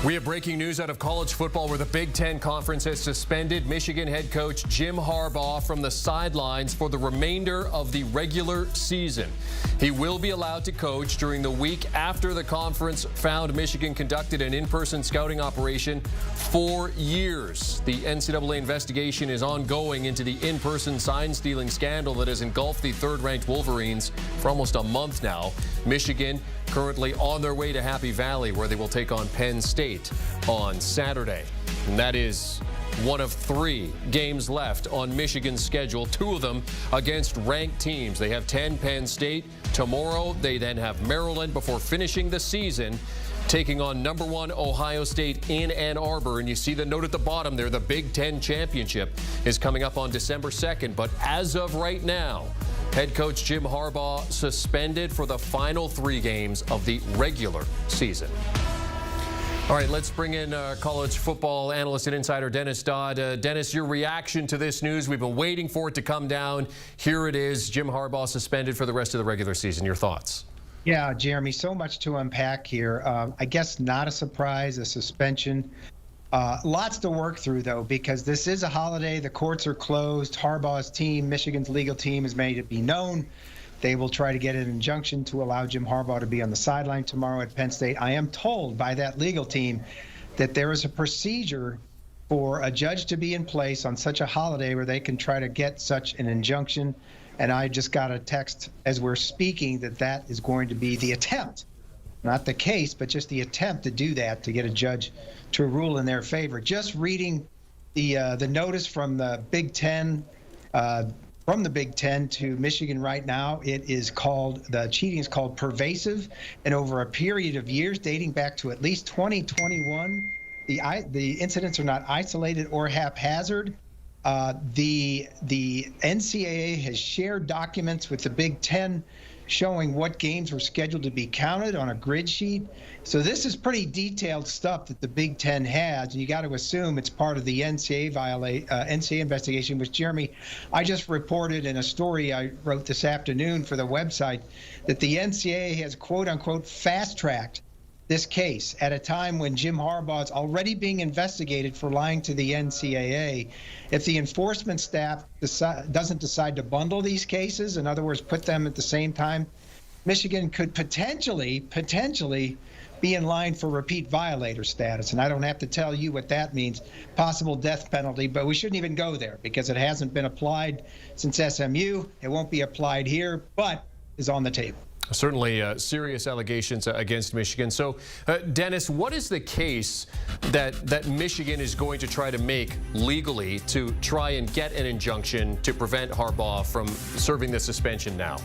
We have breaking news out of college football where the Big Ten Conference has suspended Michigan head coach Jim Harbaugh from the sidelines for the remainder of the regular season. He will be allowed to coach during the week after the conference found Michigan conducted an in-person scouting operation for years. The NCAA investigation is ongoing into the in-person sign-stealing scandal that has engulfed the third-ranked Wolverines for almost a month now. Michigan currently on their way to Happy Valley, where they will take on Penn State on Saturday. And that is one of 3 games left on Michigan's schedule, 2 of them against ranked teams. They have 10 Penn State. Tomorrow, they then have Maryland before finishing the season, taking on number 1 Ohio State in Ann Arbor. And you see the note at the bottom there, the Big Ten Championship is coming up on December 2nd. But as of right now, head coach Jim Harbaugh suspended for the final 3 games of the regular season. All right, let's bring in college football analyst and insider Dennis Dodd. Dennis, your reaction to this news? We've been waiting for it to come down. Here it is, Jim Harbaugh suspended for the rest of the regular season. Your thoughts? Yeah, Jeremy, so much to unpack here. I guess not a surprise, a suspension. Lots to work through, though, because this is a holiday. The courts are closed. Harbaugh's team, Michigan's legal team, has made it be known. They will try to get an injunction to allow Jim Harbaugh to be on the sideline tomorrow at Penn State. I am told by that legal team that there is a procedure for a judge to be in place on such a holiday where they can try to get such an injunction. And I just got a text as we're speaking that that is going to be the attempt. Not the case, but just the attempt to do that, to get a judge to rule in their favor. Just reading the notice from the Big Ten, to Michigan right now, it is called, the cheating is called pervasive, and over a period of years dating back to at least 2021, the incidents are not isolated or haphazard. The NCAA has shared documents with the Big Ten showing what games were scheduled to be counted on a grid sheet. So this is pretty detailed stuff that the Big Ten has, and you got to assume it's part of the NCAA investigation, which, Jeremy, I just reported in a story I wrote this afternoon for the website that the NCAA has, quote-unquote, fast-tracked this case at a time when Jim Harbaugh is already being investigated for lying to the NCAA. If the enforcement staff doesn't decide to bundle these cases, in other words, put them at the same time, Michigan could potentially be in line for repeat violator status. And I don't have to tell you what that means, possible death penalty, but we shouldn't even go there because it hasn't been applied since SMU. It won't be applied here, but is on the table. Certainly serious allegations against Michigan. So, Dennis, what is the case that Michigan is going to try to make legally to try and get an injunction to prevent Harbaugh from serving the suspension now?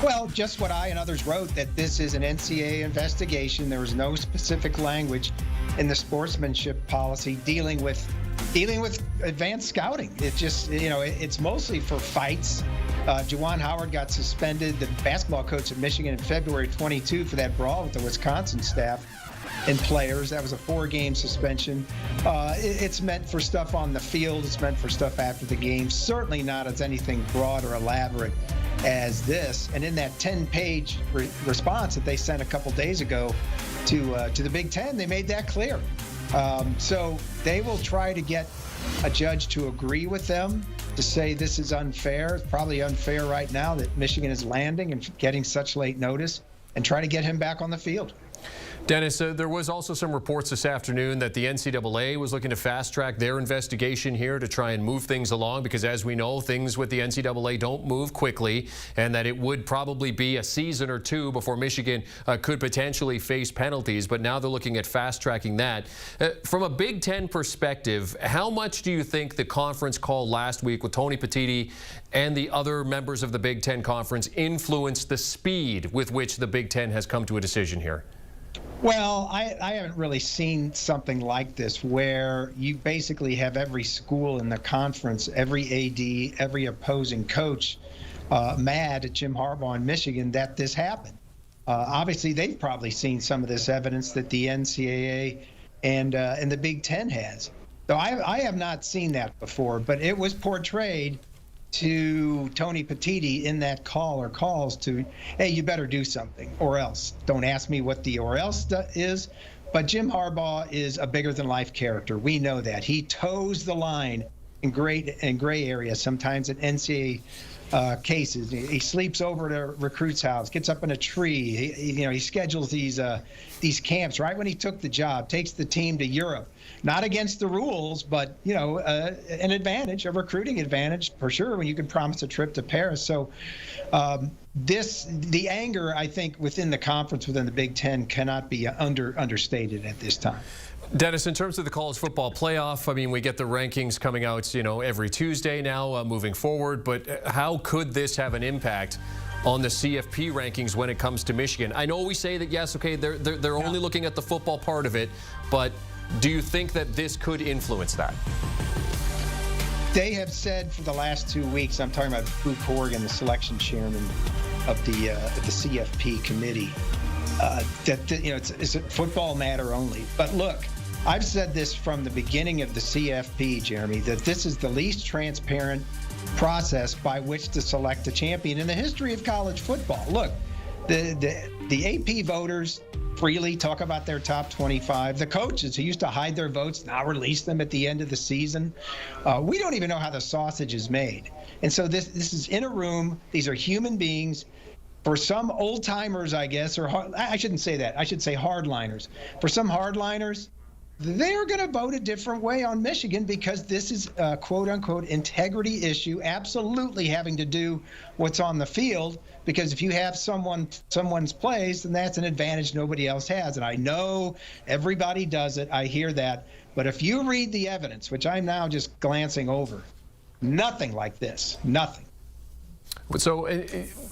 Well, just what I and others wrote, that this is an NCAA investigation. There was no specific language in the sportsmanship policy dealing with advanced scouting. It just, it's mostly for fights. Juwan Howard got suspended, the basketball coach at Michigan, in February 22 for that brawl with the Wisconsin staff and players. That was a 4-game suspension. It's meant for stuff on the field. It's meant for stuff after the game. Certainly not as anything broad or elaborate as this. And in that 10-page response that they sent a couple days ago to the Big Ten, they made that clear. So they will try to get a judge to agree with them, to say this is unfair. It's probably unfair right now that Michigan is landing and getting such late notice, and try to get him back on the field. Dennis, there was also some reports this afternoon that the NCAA was looking to fast-track their investigation here to try and move things along, because as we know, things with the NCAA don't move quickly, and that it would probably be a season or 2 before Michigan could potentially face penalties. But now they're looking at fast-tracking that. From a Big Ten perspective, how much do you think the conference call last week with Tony Petitti and the other members of the Big Ten Conference influenced the speed with which the Big Ten has come to a decision here? Well, I haven't really seen something like this where you basically have every school in the conference, every AD, every opposing coach mad at Jim Harbaugh in Michigan that this happened. Obviously, they've probably seen some of this evidence that the NCAA and the Big Ten has. So I have not seen that before, but it was portrayed to Tony Petitti in that call or calls to, hey, you better do something or else. Don't ask me what the or else is. But Jim Harbaugh is a bigger than life character. We know that. He toes the line in gray areas, sometimes in NCAA cases. He sleeps over at a recruit's house, gets up in a tree. He schedules these camps right when he took the job, takes the team to Europe. Not against the rules, but an advantage, a recruiting advantage for sure when you can promise a trip to Paris. So the anger, I think, within the conference, within the Big Ten, cannot be understated at this time. Dennis, in terms of the college football playoff, I mean, we get the rankings coming out, every Tuesday now moving forward. But how could this have an impact on the CFP rankings when it comes to Michigan? I know we say that, yes, okay, they're only looking at the football part of it, but do you think that this could influence that? They have said for the last 2 weeks, I'm talking about Boo Corrigan, the selection chairman of the CFP committee, that it's a football matter only. But look, I've said this from the beginning of the CFP, Jeremy, that this is the least transparent process by which to select a champion in the history of college football. Look, the AP voters freely talk about their top 25. The coaches who used to hide their votes now release them at the end of the season. We don't even know how the sausage is made. And so this is in a room. These are human beings. For some old timers, I guess, or I shouldn't say that. I should say hardliners. For some hardliners, they're going to vote a different way on Michigan because this is a quote-unquote integrity issue, absolutely having to do what's on the field, because if you have someone's plays, then that's an advantage nobody else has. And I know everybody does it. I hear that. But if you read the evidence, which I'm now just glancing over, nothing like this, nothing. So,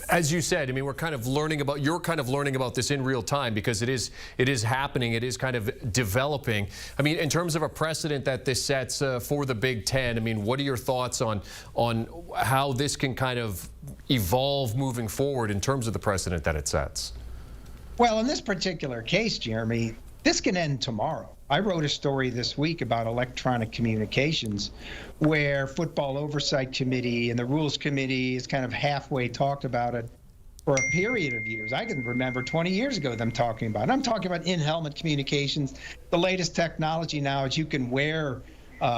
as you said, I mean, you're kind of learning about this in real time because it is happening. It is kind of developing. I mean, in terms of a precedent that this sets for the Big Ten, I mean, what are your thoughts on how this can kind of evolve moving forward in terms of the precedent that it sets? Well, in this particular case, Jeremy, this can end tomorrow. I wrote a story this week about electronic communications where Football Oversight Committee and the Rules Committee is kind of halfway talked about it for a period of years. I can remember 20 years ago them talking about it. I'm talking about in-helmet communications. The latest technology now is you can wear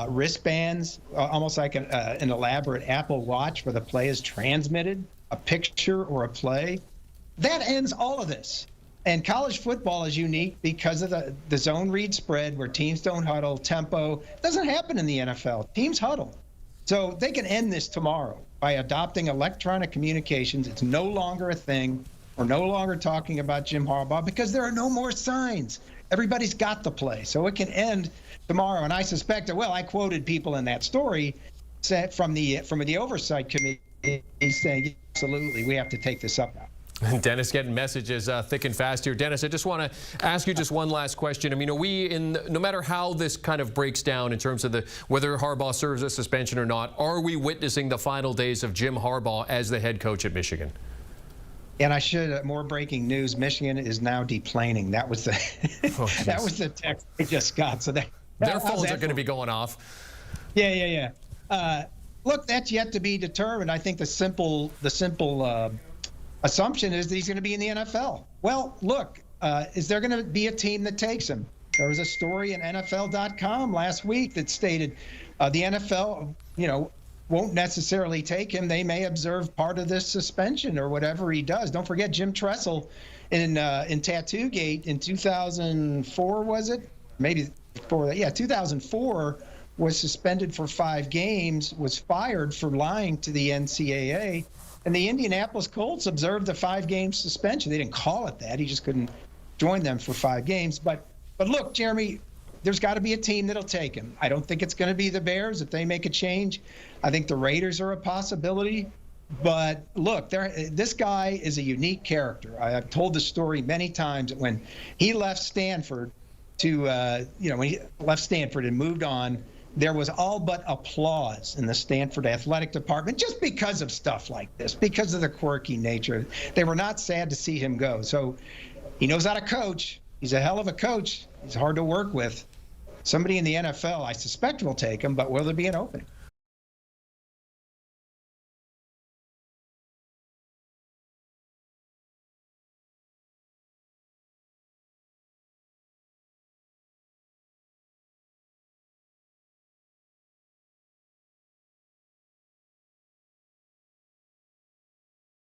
wristbands, almost like an elaborate Apple Watch where the play is transmitted, a picture or a play. That ends all of this. And college football is unique because of the zone read spread where teams don't huddle, tempo. It doesn't happen in the NFL. Teams huddle. So they can end this tomorrow by adopting electronic communications. It's no longer a thing. We're no longer talking about Jim Harbaugh because there are no more signs. Everybody's got the play. So it can end tomorrow. And I suspect that, well, I quoted people in that story from the Oversight Committee saying, absolutely, we have to take this up now. Dennis getting messages thick and fast here. Dennis, I just want to ask you just one last question. I mean, no matter how this kind of breaks down in terms of whether Harbaugh serves a suspension or not, are we witnessing the final days of Jim Harbaugh as the head coach at Michigan? And more breaking news, Michigan is now deplaning. That was the that was the text I just got. So their phones are going to be going off. Yeah. Look, that's yet to be determined. I think the simple assumption is that he's going to be in the NFL. Well, look, is there going to be a team that takes him? There was a story in NFL.com last week that stated the NFL, won't necessarily take him. They may observe part of this suspension or whatever he does. Don't forget Jim Tressel in Tattoo-gate in 2004, was it? Maybe before that. Yeah, 2004 was suspended for 5 games, was fired for lying to the NCAA. And the Indianapolis Colts observed the 5-game suspension. They didn't call it that. He just couldn't join them for 5 games. But look, Jeremy, there's got to be a team that'll take him. I don't think it's going to be the Bears if they make a change. I think the Raiders are a possibility. But look, this guy is a unique character. I've told the story many times. When he left Stanford when he left Stanford and moved on, there was all but applause in the Stanford athletic department just because of stuff like this, because of the quirky nature. They were not sad to see him go. So he knows how to coach. He's a hell of a coach. He's hard to work with. Somebody in the NFL, I suspect, will take him, but will there be an opening?